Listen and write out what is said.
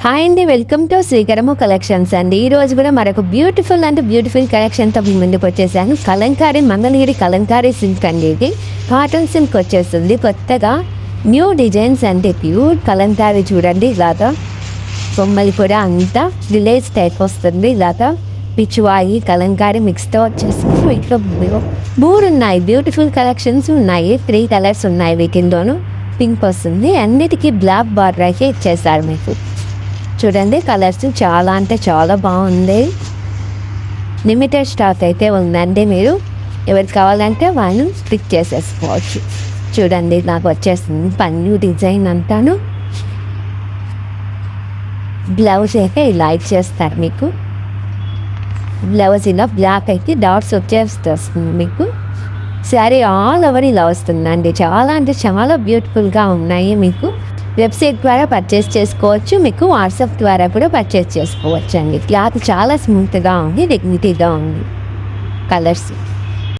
Hi అండి, welcome to శ్రీకరము collections అండి. ఈరోజు కూడా మరొక బ్యూటిఫుల్ కలెక్షన్తో మీ ముందుకు వచ్చేసాను. కలంకారీ మంగళగిరి కలంకారీ సిల్క్ అండి. ఇది కాటన్ సిల్క్ వచ్చేస్తుంది. కొత్తగా న్యూ డిజైన్స్ అంటే ప్యూర్ కలంకారీ చూడండి. ఇలాగా బొమ్మలు కూడా అంతా విలేజ్ టైప్ వస్తుంది. ఇలాగా పిచ్చువాయి కలంకారీ మిక్స్తో వచ్చేస్తుంది. వీటిలో మూడు ఉన్నాయి, బ్యూటిఫుల్ కలెక్షన్స్ ఉన్నాయి. 3 కలర్స్ ఉన్నాయి. వీటిల్లోనూ పింక్ వస్తుంది. అన్నిటికీ బ్లాక్ బార్డర్ అయితే ఇచ్చేసారు మీకు. చూడండి, కలర్స్ చాలా అంటే చాలా బాగుంది. లిమిటెడ్ స్టాక్ అయితే ఉందండి. మీరు ఎవరికి కావాలంటే వాళ్ళు స్టిక్ చేసేసుకోవచ్చు. చూడండి, నాకు వచ్చేస్తుంది పన్ను డిజైన్ అంటాను. బ్లౌజ్ అయితే ఇలా ఇచ్చేస్తారు మీకు. బ్లౌజ్ ఇలా బ్లాక్ అయితే డాట్స్ వచ్చేస్తుంది మీకు. శారీ ఆల్ ఓవర్ ఇలా వస్తుందండి. చాలా అంటే చాలా బ్యూటిఫుల్గా ఉన్నాయి. మీకు వెబ్సైట్ ద్వారా పర్చేస్ చేసుకోవచ్చు. మీకు వాట్సాప్ ద్వారా కూడా పర్చేస్ చేసుకోవచ్చు అండి. క్లాత్ చాలా స్మూత్గా ఉంది, డిగ్నిటీగా ఉంది. కలర్స్